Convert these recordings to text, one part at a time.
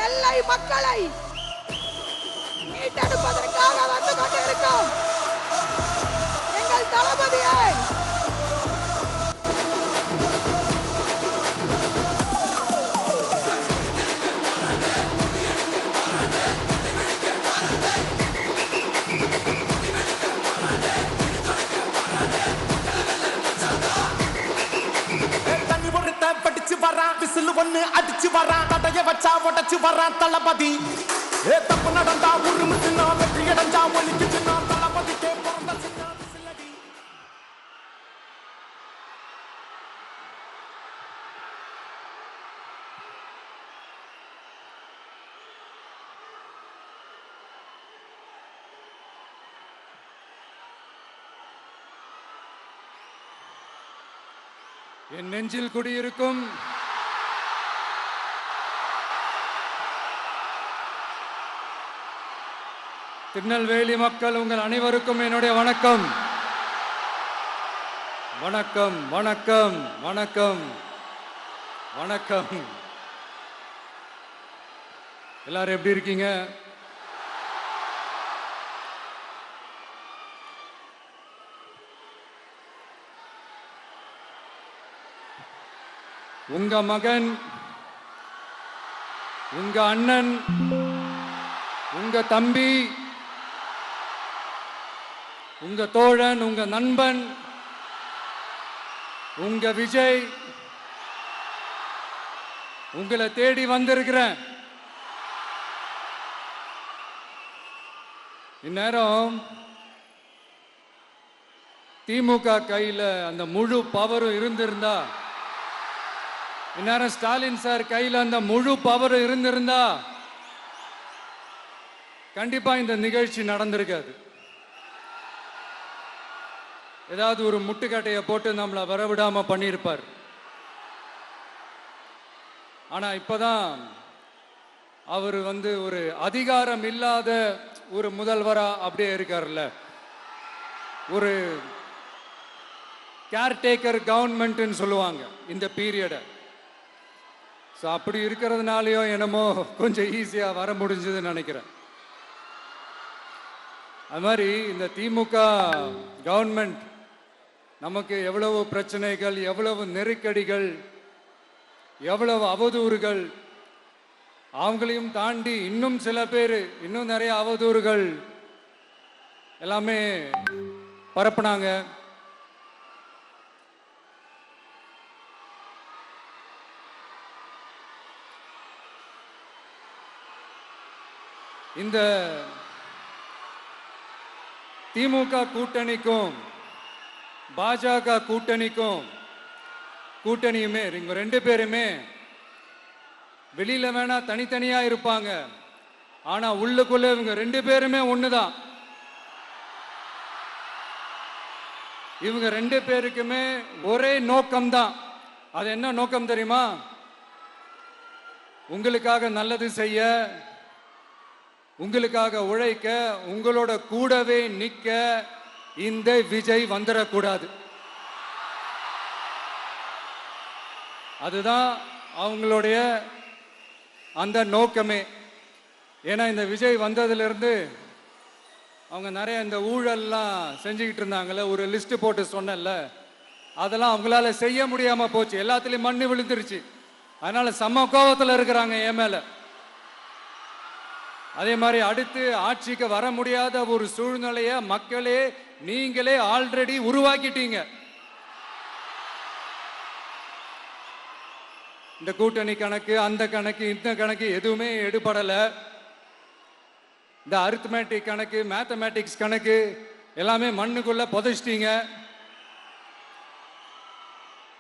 நெல்லை மக்களை மீட்டெடுப்பதற்காக வந்து கொண்டிருக்கும் எங்கள் தளபதியை அடிச்சு வரான் தடைய வச்சா உடச்சு வரான் தளபதி தப்பு நடந்தா உருமுச்சுனா வெற்றி அடைஞ்சா ஒலிக்குச்சுனா தளபதிக்கே பிறந்த சில்லடி. என் நெஞ்சில் குடியிருக்கும் திருநெல்வேலி மக்கள் உங்கள் அனைவருக்கும் என்னுடைய வணக்கம். வணக்கம் வணக்கம் வணக்கம் வணக்கம். எல்லாரும் எப்படி இருக்கீங்க? உங்க மகன், உங்க அண்ணன், உங்க தம்பி, உங்க தோழன், உங்க நண்பன், உங்க விஜய் உங்களை தேடி வந்திருக்கிறேன். இந்நேரம் திமுக கையில அந்த முழு பவரும் இருந்திருந்தா, இந்நேரம் ஸ்டாலின் சார் கையில் அந்த முழு பவரும் இருந்திருந்தா கண்டிப்பா இந்த நிகழ்ச்சி நடந்திருக்காது. ஏதாவது ஒரு முட்டுக்கட்டையை போட்டு நம்மளை வரவிடாம பண்ணியிருப்பார். ஆனா இப்பதான் அவர் ஒரு அதிகாரம் இல்லாத ஒரு முதல்வரா அப்படியே இருக்கார்ல, ஒரு கேர்டேக்கர் கவர்மெண்ட்னு சொல்லுவாங்க இந்த பீரியட. ஸோ அப்படி இருக்கிறதுனாலயோ என்னமோ கொஞ்சம் ஈஸியா வர முடிஞ்சதுன்னு நினைக்கிறேன். அது மாதிரி இந்த திமுக கவர்மெண்ட் நமக்கு எவ்வளவு பிரச்சனைகள், எவ்வளவு நெருக்கடிகள், எவ்வளவு அவதூறுகள், அவங்களையும் தாண்டி இன்னும் சில பேர் இன்னும் நிறைய அவதூறுகள் எல்லாமே பரப்புனாங்க. இந்த திமுக கூட்டணிக்கும் பாஜக கூட்டணியுமே இவங்க ரெண்டு பேருமே வெளியில வேணா தனித்தனியா இருப்பாங்க, ஆனா உள்ளுக்குள்ள இவங்க ரெண்டு பேருமே ஒண்ணுதான். இவங்க ரெண்டு பேருக்குமே ஒரே நோக்கம்தான். அது என்ன நோக்கம் தெரியுமா? உங்களுக்காக நல்லது செய்ய, உங்களுக்காக உழைக்க, உங்களோட கூடவே நிக்க இந்த விஜய் வந்துடக்கூடாது. அதுதான் அவங்களுடைய அந்த நோக்கமே. ஏன்னா இந்த விஜய் வந்ததிலிருந்து அவங்க நிறைய இந்த ஊழல்லாம் செஞ்சுக்கிட்டு இருந்தாங்கல்ல, ஒரு லிஸ்ட் போட்டு சொன்னல, அதெல்லாம் அவங்களால செய்ய முடியாம போச்சு. எல்லாத்துலயும் மண்ணு விழுந்துருச்சு. அதனால செம்ம கோபத்தில் இருக்கிறாங்க என் மேல. அதே மாதிரி அடுத்து ஆட்சிக்கு வர முடியாத ஒரு சூழ்நிலைய மக்களே நீங்களே ஆல்ரெடி உருவாக்கிட்டீங்க. இந்த கூட்டணி கணக்கு, அந்த கணக்கு, இந்த கணக்கு எதுவுமே எடுபடல. இந்த அரித்மேட்டிக் கணக்கு, மேத்தமேட்டிக்ஸ் கணக்கு எல்லாமே மண்ணுக்குள்ள புதைச்சிட்டீங்க.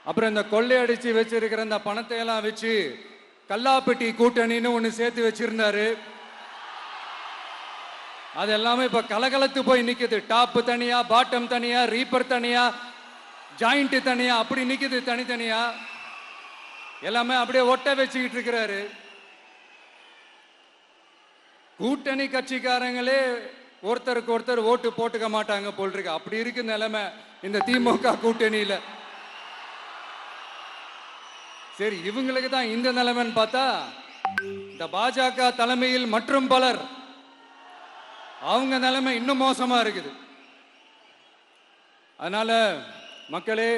அப்புறம் இந்த கொள்ளையடிச்சு வச்சிருக்கிற இந்த பணத்தை எல்லாம் வச்சு கல்லாப்பட்டி கூட்டணின்னு ஒன்று சேர்த்து வச்சிருந்தாரு. அது எல்லாமே இப்ப கலகலத்து போய் நிக்குது. டாப் தனியா, பாட்டம் தனியா, ரீப்பர் தனியா, ஜாயிண்ட் தனியா, அப்படி நிக்குது தனித்தனியா. எல்லாமே அப்படியே ஒட்ட வச்சுக்கிட்டு இருக்கிறாரு. கூட்டணி கட்சிக்காரங்களே ஒருத்தருக்கு ஒருத்தர் ஓட்டு போட்டுக்க மாட்டாங்க போல் இருக்கு. அப்படி இருக்கு நிலைமை இந்த திமுக கூட்டணியில. சரி, இவங்களுக்கு தான் இந்த நிலைமைன்னு பார்த்தா இந்த பாஜக தலைமையில் மற்றும் பலர் அவங்க நிலைமை இன்னும் மோசமா இருக்குது. அதனால மக்களே,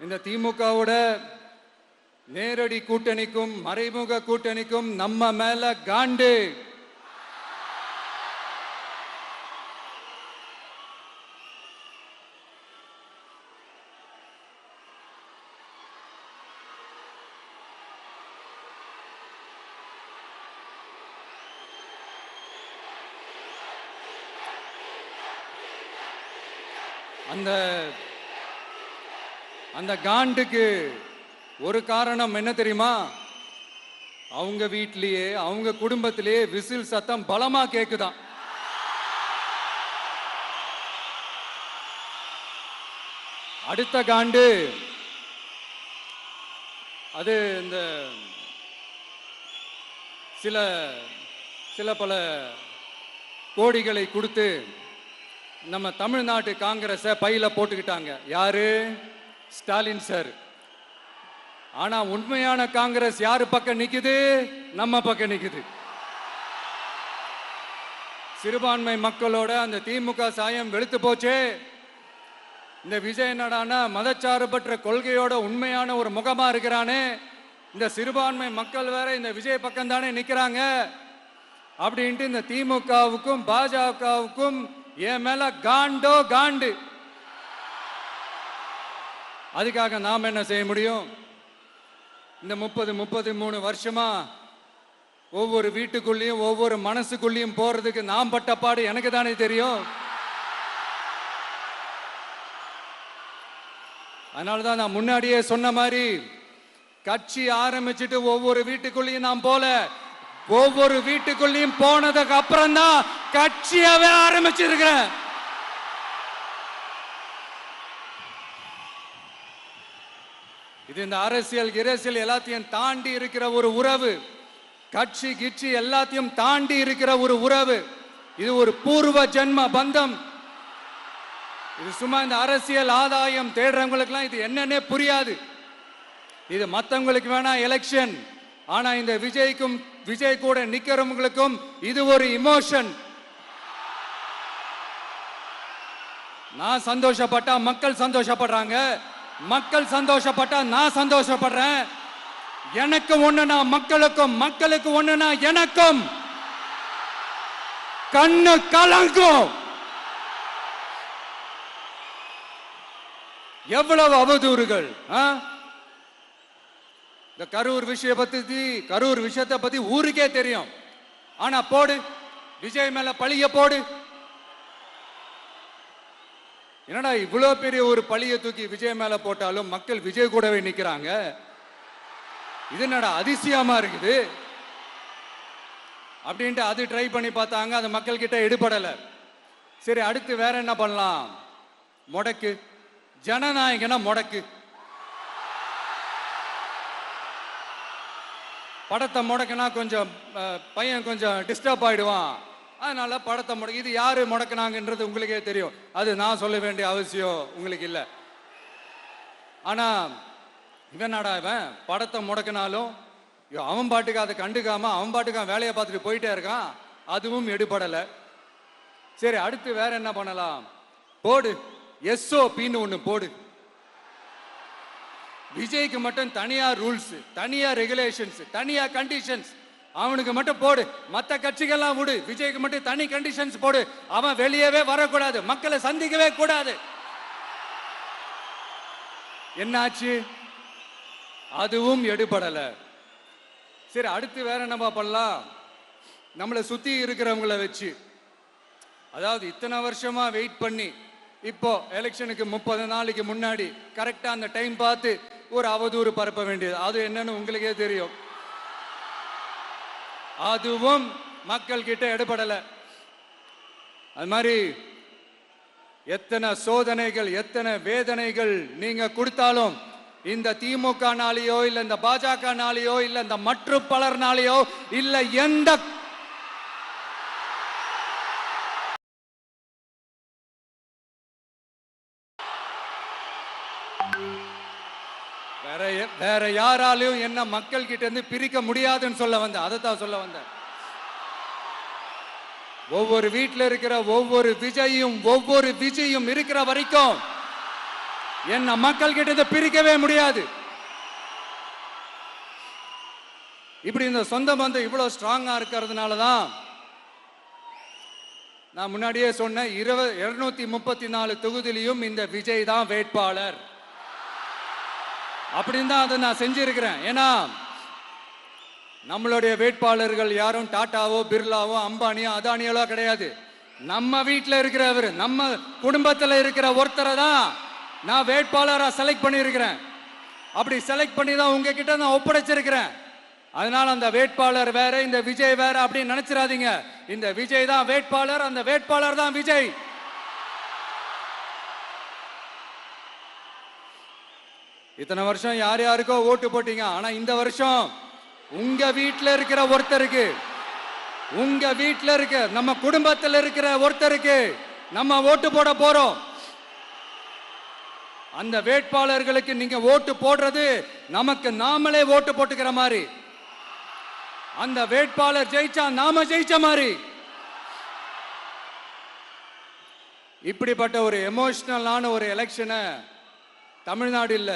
இந்த திமுகவோட நேரடி கூட்டணிக்கும் மறைமுக கூட்டணிக்கும் நம்ம மேல காண்டு. அந்த காண்டுக்கு ஒரு காரணம் என்ன தெரியுமா? அவங்க வீட்லயே அவங்க குடும்பத்திலேயே விசில் சத்தம் பலமா கேக்குதான். அடுத்த காண்டு அது இந்த சில பல கோடிகளை கொடுத்து நம்ம தமிழ்நாட்டு காங்கிரஸை பையில போட்டுக்கிட்டாங்க. யாரு? ஸ்டாலின் சார். ஆனா உண்மையான காங்கிரஸ் யாரு பக்கம் நிக்குது? நம்ம பக்கம் நிக்குது. சிறுபான்மை மக்களோட அந்த திமுக சாயம் வெளுத்து போச்சே. இந்த விஜய் என்னடானா மதச்சார்பற்ற கொள்கையோட உண்மையான ஒரு முகமா இருக்கிறானே. இந்த சிறுபான்மை மக்கள் வேற இந்த விஜய் பக்கம் தானே நிக்கிறாங்க அப்படின்ட்டு இந்த திமுகவுக்கும் பாஜகவுக்கும் என் மேல காண்டோ காண்டு. அதுக்காக நாம் என்ன செய்ய முடியும்? இந்த 33 வருஷமா ஒவ்வொரு வீட்டுக்குள்ளேயும் ஒவ்வொரு மனசுக்குள்ளேயும் போறதுக்கு நாம் பட்ட பாடு எனக்கு தானே தெரியும். அதனாலதான் நான் முன்னாடியே சொன்ன மாதிரி கட்சி ஆரம்பிச்சுட்டு ஒவ்வொரு வீட்டுக்குள்ளேயும் நான் போல, ஒவ்வொரு வீட்டுக்குள்ளேயும் போனதுக்கு அப்புறம் தான் கட்சியாவே ஆரம்பிச்சிருக்கிறேன். இது இந்த அரசியல் எல்லாத்தையும் தாண்டி இருக்கிற ஒரு உறவு. கட்சி கிட்சி எல்லாத்தையும் தாண்டி இருக்கிற ஒரு உறவு. இது ஒரு பூர்வ ஜென்ம பந்தம். இது சும்மா இந்த அரசியல் ஆதாயம் தேடுறவங்களுக்குலாம் இது என்னன்னே புரியாது. இது மற்றவங்களுக்கு வேணா எலெக்ஷன். ஆனா இந்த விஜய் கூட நிக்கிறவங்களுக்கும் இது ஒரு இமோஷன். நான் சந்தோஷப்பட்டா மக்கள் சந்தோஷப்படுறாங்க, மக்கள் சந்தோஷப்பட்டா நான் சந்தோஷப்படுறேன். எனக்கு ஒண்ணுனா மக்களுக்கும், மக்களுக்கு ஒண்ணுனா எனக்கும் கண்ணு கலங்கும். எவ்வளவு அவதூறுகள்! இந்த கரூர் விஷயத்தை பத்தி ஊருக்கே தெரியும். ஆனா போடு, விஜய் மேல பழிய போடு. என்னடா இவ்வளவு பெரிய ஒரு பழிய தூக்கி விஜய் மேல போட்டாலும் மக்கள் விஜய் கூடவே நிக்கிறாங்க. இது என்னடா அதிசயமா இருக்குது அப்படின்ட்டு அது ட்ரை பண்ணி பார்த்தாங்க. அது மக்கள் கிட்ட எடுபடல. சரி, அடுத்து வேற என்ன பண்ணலாம்? முடக்கு. ஜனநாயகனா முடக்கு. படத்தை முடக்கினா கொஞ்சம் பையன் கொஞ்சம் டிஸ்டர்ப் ஆயிடுவான். அதனால படத்தை முடக்கி. இது யாரு முடக்கினாங்கன்றது உங்களுக்கே தெரியும். அது நான் சொல்ல வேண்டிய அவசியம் உங்களுக்கு இல்லை. ஆனா இவனாடா இவன் படத்தை முடக்கினாலும் அவன் பாட்டுக்கு அதை கண்டுக்காம அவன் பாட்டுக்கு வேலையை பார்த்துட்டு போயிட்டே இருக்கான். அதுவும் எடுபடலை. சரி, அடுத்து வேற என்ன பண்ணலாம்? போடு, SOPன்னு ஒண்ணு போடு. விஜய்க்கு மட்டும் தனியா ரூல்ஸ், தனியா ரெகுலேஷன்ஸ், தனியா கண்டிஷன்ஸ். அவனுக்கு மட்டும் போடு. மற்ற கட்சிகள்லாம் விடு, விஜய்க்கு மட்டும் தனி கண்டிஷன்ஸ் போடு. அவன் வெளியவே வரக்கூடாது, மக்களை சந்திக்கவே கூடாது. என்னாச்சு? அதுவும் எடுபடல. சரி, அடுத்து வேற என்ன பண்ணலாம்? நம்மளை சுத்தி இருக்கிறவங்கள வச்சு, அதாவது இத்தனை வருஷமா வெயிட் பண்ணி இப்போ எலெக்ஷனுக்கு 30 நாளைக்கு முன்னாடி கரெக்டா அந்த டைம் பார்த்து ஒரு அவதூறு பரப்ப வேண்டியது. அது என்னன்னு உங்களுக்கே தெரியும். அதுவும் மக்கள் கிட்ட எடுபடல. அது மாதிரி எத்தனை சோதனைகள், எத்தனை வேதனைகள் நீங்க கொடுத்தாலும் இந்த திமுக நாளையோ இல்ல இந்த பாஜக நாளையோ இல்ல இந்த மற்ற பலர் நாளையோ இல்ல எந்த வேற வேற யாராலையும் என்ன மக்கள் கிட்ட இருந்து பிரிக்க முடியாதுன்னு சொல்ல வந்தேன். அதை தான் சொல்ல வந்தேன். ஒவ்வொரு வீட்டில் இருக்கிற ஒவ்வொரு விஜயும் இருக்கிற வரைக்கும் என்ன மக்கள் கிட்ட இருந்து பிரிக்கவே முடியாது. இப்படி இந்த சொந்த பந்தம் இவ்வளவு ஸ்ட்ராங்கா இருக்கிறதுனால தான் நான் முன்னாடியே சொன்னேன், 234 தொகுதியிலும் இந்த விஜய் தான் வேட்பாளர் அப்படின்னு தான் அதை நான் செஞ்சிருக்கிறேன். ஏன்னா நம்மளுடைய வேட்பாளர்கள் யாரும் டாட்டாவோ பிர்லாவோ அம்பானியோ அதானியோ கிடையாது. நம்ம வீட்டில் இருக்கிறவர், நம்ம குடும்பத்தில் இருக்கிற ஒருத்தரை தான் நான் வேட்பாளராக செலக்ட் பண்ணியிருக்கிறேன். அப்படி செலக்ட் பண்ணி தான் உங்ககிட்ட நான் ஒப்படைச்சிருக்கிறேன். அதனால அந்த வேட்பாளர் வேற, இந்த விஜய் வேற அப்படின்னு நினைச்சிடாதீங்க. இந்த விஜய் தான் வேட்பாளர், அந்த வேட்பாளர் தான் விஜய். இத்தனை வருஷம் யார் யாருக்கோ ஓட்டு போட்டீங்க. ஆனா இந்த வருஷம் உங்க வீட்டில் இருக்கிற ஒருத்தருக்கு, உங்க வீட்டில் இருக்க நம்ம குடும்பத்தில் இருக்கிற ஒருத்தருக்கு நம்ம ஓட்டு போட போறோம். அந்த வேட்பாளர்களுக்கு நீங்க ஓட்டு போடுறது நமக்கு நாமளே ஓட்டு போட்டுக்கிற மாதிரி. அந்த வேட்பாளர் ஜெயிச்சா நாம ஜெயிச்ச மாதிரி. இப்படிப்பட்ட ஒரு எமோஷனலான ஒரு எலெக்ஷனை தமிழ்நாடு இல்ல,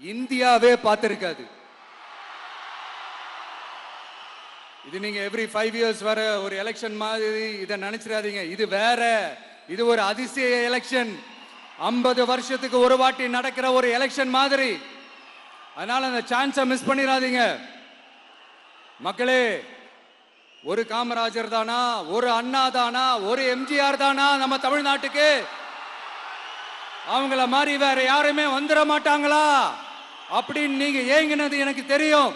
இந்தியாவே பார்த்திருக்காது. இது நீங்க எவ்ரி 5 years வர ஒரு எலெக்ஷன் மாதிரி இதை நினைச்சிடாதீங்க. இது வேற, இது ஒரு அதிசய எலெக்ஷன். 50 வருஷத்துக்கு ஒரு வாட்டி நடக்கிற ஒரு எலெக்ஷன் மாதிரி. அதனால அந்த சான்ஸை மிஸ் பண்ணிடாதீங்க மக்களே. ஒரு காமராஜர் தானா, ஒரு அண்ணா தானா, ஒரு எம்ஜிஆர் தானா நம்ம தமிழ்நாட்டுக்கு? அவங்கள மாதிரி வேற யாருமே வந்துட மாட்டாங்களா அப்படின்னு நீங்க ஏங்கினது எனக்கு தெரியும்.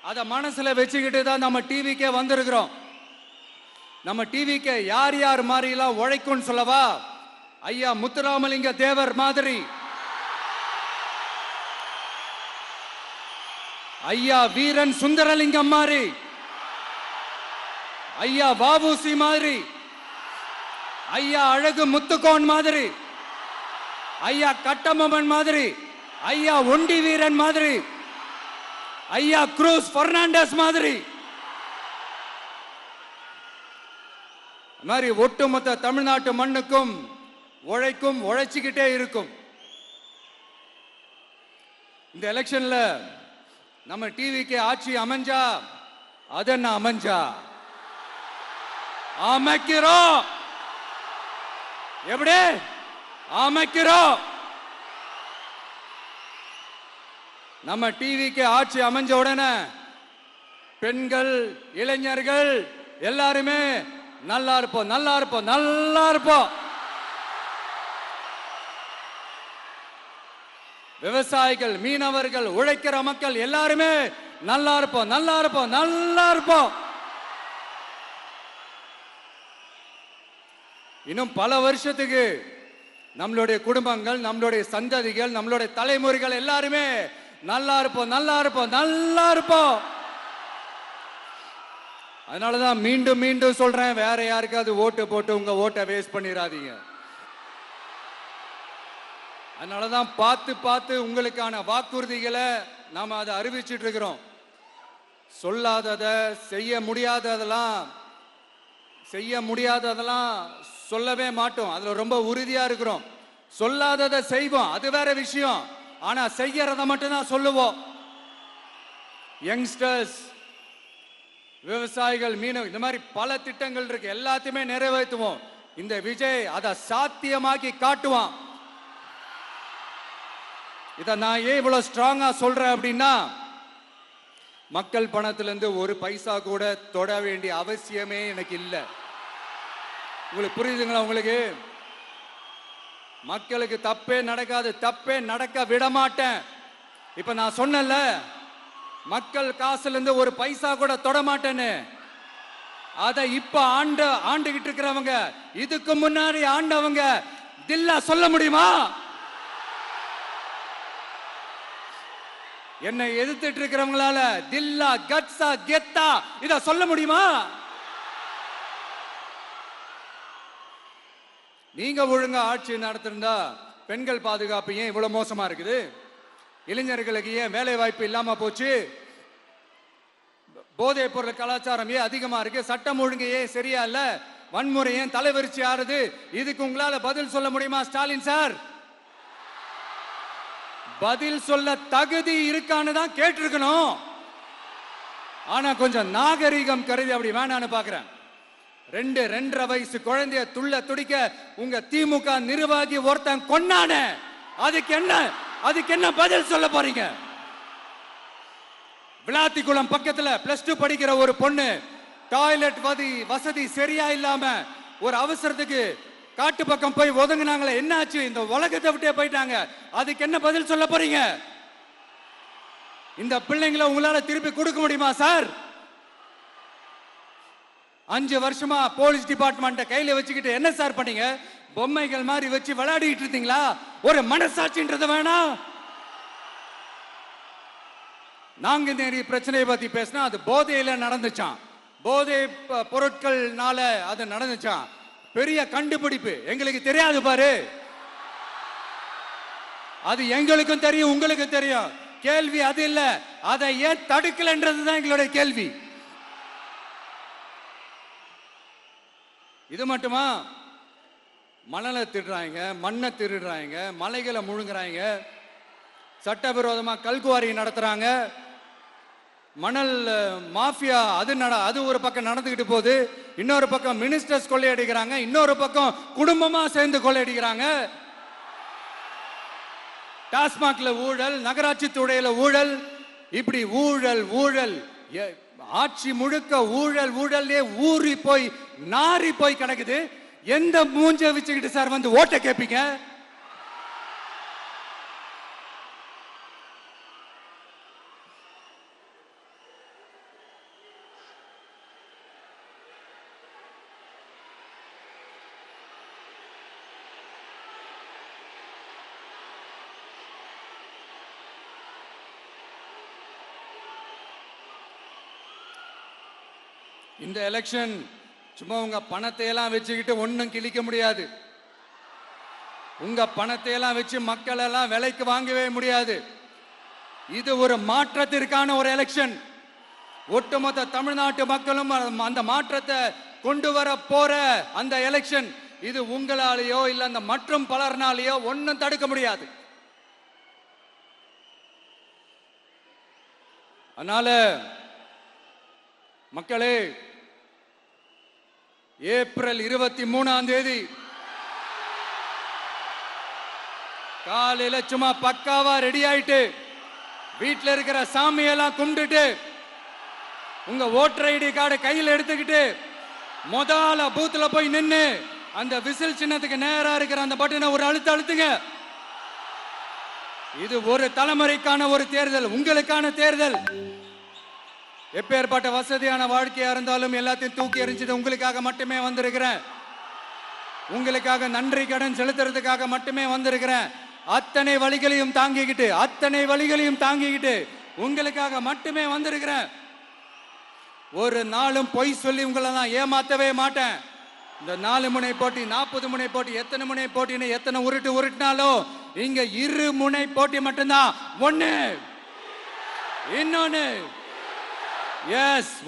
அத மனசுல வச்சுக்கிட்டு தான் நம்ம டிவிக்கே வந்திருக்கிறோம். நம்ம டிவிக்கு யார் யார் மாதிரி எல்லாம் உழைக்கும் சொல்லவா? ஐயா முத்துராமலிங்க தேவர் மாதிரி, ஐயா வீரன் சுந்தரலிங்கம் மாதிரி, ஐயா வாபுசி மாதிரி, ஐயா அழகு முத்துக்கோன் மாதிரி, ஐயா கட்டபொம்மன் மாதிரி, ஐயா ஒண்டி வீரன் மாதிரி, ஐயா குரூஸ் பெர்னாண்டஸ் மாதிரி மாதிரி ஒட்டுமொத்த தமிழ்நாட்டு மண்ணுக்கும் உழைச்சுக்கிட்டே இருக்கும். இந்த எலெக்ஷன்ல நம்ம டிவிக்கு ஆட்சி அமைஞ்சா அதென்ன அமைஞ்சா அமைக்கிறோம். எப்படி அமைக்கிறோம்? நம்ம டிவிக்கு ஆட்சி அமைஞ்ச உடனே பெண்கள், இளைஞர்கள் எல்லாருமே நல்லா இருப்போம், நல்லா இருப்போம், நல்லா இருப்போம். விவசாயிகள், மீனவர்கள், உழைக்கிற மக்கள் எல்லாருமே நல்லா இருப்போம், நல்லா இருப்போம், நல்லா இருப்போம். இன்னும் பல வருஷத்துக்கு நம்மளுடைய குடும்பங்கள், நம்மளுடைய சந்ததிகள், நம்மளுடைய தலைமுறைகள் எல்லாருமே நல்லா இருப்போம், நல்லா இருப்போம், நல்லா இருப்போம். அதனாலதான் மீண்டும் மீண்டும் சொல்றேன், வேற யாருக்காவது ஓட்டு போட்டு உங்க ஓட்டை வேஸ்ட் பண்ணிடாதீங்க. அதனாலதான் பார்த்து உங்களுக்கான வாக்குறுதிகளை நாம அதை அறிவிச்சிட்டு இருக்கிறோம். சொல்லாதத, செய்ய முடியாததெல்லாம் சொல்லவே மாட்டோம். அதுல ரொம்ப உறுதியா இருக்கிறோம். சொல்லாததை செய்வோம், அது வேற விஷயம். ஆனா செய்யறத மட்டும் தான் சொல்லுவோம். யங்ஸ்டர்ஸ், விவசாயிகள், மீனவ, இந்த மாதிரி பல திட்டங்கள் இருக்கு, எல்லாத்தையுமே நிறைவேற்றுவோம். இந்த விஜய் அதை சாத்தியமாக்கி காட்டுவான். இதை நான் ஏன் இவ்வளவு ஸ்ட்ராங்கா சொல்றேன் அப்படின்னா, மக்கள் பணத்திலிருந்து ஒரு பைசா கூட தொட வேண்டிய அவசியமே எனக்கு இல்லை. உங்களுக்கு புரியுதுங்களா? உங்களுக்கு மக்களுக்கு தப்பே நடக்காது, தப்பே நடக்க விட மாட்டேன். இப்ப நான் சொன்னேன்ல, மக்கள் காசுல இருந்து ஒரு பைசா கூட தொட மாட்டேன்னு. அதை இப்ப ஆண்டுகிட்டு இருக்கிறவங்க, இதுக்கு முன்னாடி ஆண்டவங்க தில்லா சொல்ல முடியுமா? என்னை எதிர்த்துட்டு இருக்கிறவங்களால தில்லா, கட்ஸா, கெத்தா இத சொல்ல முடியுமா? நீங்க ஒழுங்கா ஆட்சி நடத்திருந்தா பெண்கள் பாதுகாப்பு ஏன் இவ்வளவு மோசமா இருக்குது? இளைஞர்களுக்கு ஏன் வேலை வாய்ப்பு இல்லாம போச்சு? போதைப் பொருள் கலாச்சாரம் ஏன் அதிகமா இருக்கு? சட்டம் ஒழுங்கு ஏன் சரியா இல்ல? வன்முறை ஏன் தலைவரிச்சு ஆறுது? இதுக்கு உங்களால பதில் சொல்ல முடியுமா ஸ்டாலின் சார்? பதில் சொல்ல தகுதி இருக்கான்னு தான் கேட்டிருக்கணும். ஆனா கொஞ்சம் நாகரிகம் கருதி அப்படி வேணான்னு பாக்குறேன். 2.5 வயசு குழந்தைய துள்ள துடிக்க உங்க திமுக நிர்வாகி ஒருத்தன் கொன்னானே, அதுக்கு என்ன பதில் சொல்ல போறீங்க? விளாத்திக்குளம் பக்கத்துல +2 படிக்கிற ஒரு பொண்ணு டாய்லெட் வசதி சரியா இல்லாம ஒரு அவசரத்துக்கு காட்டு பக்கம் போய் ஒதுங்கினாங்களே, என்னாச்சு? இந்த உலகத்தை விட்டே போயிட்டாங்க. அதுக்கு என்ன பதில் சொல்ல போறீங்க? இந்த பிள்ளைங்களை உங்களால திருப்பி கொடுக்க முடியுமா சார்? 5 வருஷமா போலீஸ் டிபார்ட்மெண்ட்டை கையில வச்சுக்கிட்டு என்ன சார் பண்ணீங்க? பொம்மைகள் மாதிரி வச்சு விளையாடிட்டு இருந்தீங்களா? ஒரு மனசாட்சின்றது வேணாம். நாங்குநேரி பிரச்சனையை பத்தி பேசினா அது போதையில நடந்துச்சான், போதை பொருட்கள்னால அது நடந்துச்சான். பெரிய கண்டுபிடிப்பு எங்களுக்கு தெரியாது பாரு. அது எங்களுக்கும் தெரியும், உங்களுக்கும் தெரியும். கேள்வி அது இல்ல, அதை ஏன் தடுக்கலன்றதுதான் எங்களுடைய கேள்வி. இது மட்டுமா? மணலை திருடுறாங்க, மண்ணை திருடுறாங்க, மலைகளை முழுங்குறாங்க, சட்டவிரோதமா கல்குவாரி நடத்துறாங்க, மணல் மாஃபியா அது ஒரு பக்கம் நடந்துகிட்டு போகுது. இன்னொரு பக்கம் மினிஸ்டர்ஸ் கொள்ளையடிக்கிறாங்க, இன்னொரு பக்கம் குடும்பமா சேர்ந்து கொள்ளையடிக்கிறாங்க. டாஸ்மாக்ல ஊழல், நகராட்சி துறையில ஊழல், இப்படி ஊழல் ஊழல், ஆட்சி முழுக்க ஊழல் ஊழல்லே ஊறி போய் நாரி போய் கிடக்குது. எந்த மூஞ்ச வச்சுக்கிட்டு சார் வந்து ஓட்ட கேட்பீங்க? இந்த எலெக்ஷன் சும்மா உங்க பணத்தை எல்லாம் வச்சுக்கிட்டு ஒன்னும் கிழிக்க முடியாது. உங்க பணத்தை எல்லாம் வச்சு மக்கள் எல்லாம் விலைக்கு வாங்கவே முடியாது. இது ஒரு மாற்றத்திற்கான ஒரு எலெக்ஷன். ஒட்டுமொத்த தமிழ்நாட்டு மக்களும் அந்த மாற்றத்தை கொண்டு வர போற அந்த எலெக்ஷன். இது உங்களாலேயோ இல்ல அந்த மற்றும் பலர்னாலேயோ ஒன்னும் தடுக்க முடியாது. அதனால மக்களே, ஏப்ரல் 23ஆம் தேதி காலையில சும்மா பக்காவா ரெடி ஆயிட்டு வீட்டுல இருக்கிற சாமியெல்லாம் கும்பிட்டுட்டு உங்க ஓட்டர் ஐடி கார்டு கையில் எடுத்துக்கிட்டு முதல்ல பூத்துல போய் நின்னு அந்த விசில் சின்னத்துக்கு நேரா இருக்கிற அந்த பட்டனை ஒரு அழுத்துங்க. இது ஒரு தலைமுறைக்கான ஒரு தேர்தல், உங்களுக்கான தேர்தல். எப்பேற்பட்ட வசதியான வாழ்க்கையா இருந்தாலும் எல்லாத்தையும் தூக்கி எறிஞ்சிட்டு உங்களுக்காக மட்டுமே வந்திருக்கிறேன். உங்களுக்காக நன்றி கடன் செலுத்துறதுக்காக மட்டுமே வந்திருக்கிறேன். அத்தனை வழிகளையும் தாங்கிக்கிட்டு உங்களுக்காக மட்டுமே வந்திருக்கிறேன். ஒரு நாளும் பொய் சொல்லி உங்களை நான் ஏமாத்தவே மாட்டேன். இந்த 4 முனை போட்டி, 40 முனை போட்டி, எத்தனை முனை போட்டின்னு எத்தனை உருட்டினாலும் இங்க 2 முனை போட்டி மட்டும்தான். ஒண்ணு, இன்னொன்னு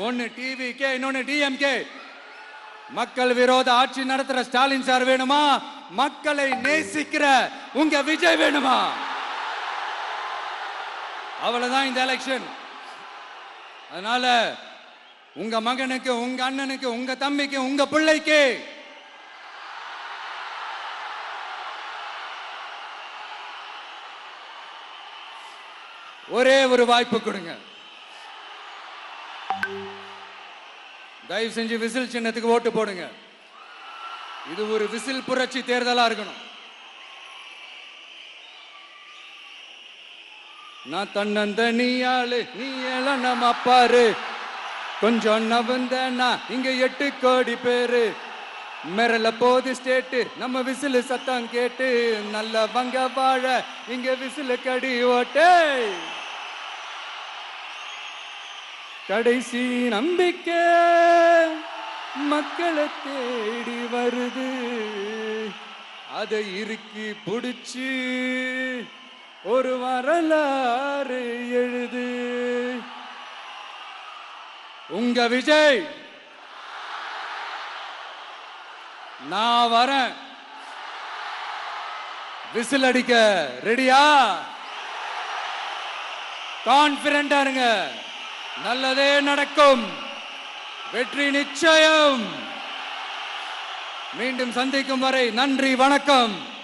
ஒன்னு டிவிகே, இன்னொன்னு டிஎம்கே. மக்கள் விரோத ஆட்சி நடத்துற ஸ்டாலின் சார் வேணுமா? மக்களை நேசிக்கிற உங்க விஜய் வேணுமா? அவ்வளவுதான் இந்த எலெக்ஷன். அதனால உங்க மகனுக்கு, உங்க அண்ணனுக்கு, உங்க தம்பிக்கு, உங்க பிள்ளைக்கு ஒரே ஒரு வாய்ப்பு கொடுங்க. தயவு செஞ்சு விசில் சின்னத்துக்கு ஓட்டு போடுங்க. இது ஒரு விசில் புரட்சி தேர்தலா இருக்கணும். நான் தன்னந்தனியாளு, நீ நம்ம பாரு, கொஞ்சம் நவந்தனா இங்க 8 கோடி பேரு, மிரல போது ஸ்டேட்டு நம்ம விசில் சத்தம் கேட்டு, நல்லவங்க வாழ இங்க விசில் கடி ஓட்டே, கடைசி நம்பிக்கை மக்களை தேடி வருது, அதை இறுக்கி புடிச்சு ஒரு வரலாறு எழுது. உங்க விஜய் நான் வரேன். விசில் அடிக்க ரெடியா? கான்பிடண்டா இருங்க. நல்லதே நடக்கும். வெற்றி நிச்சயம். மீண்டும் சந்திக்கும் வரை நன்றி, வணக்கம்.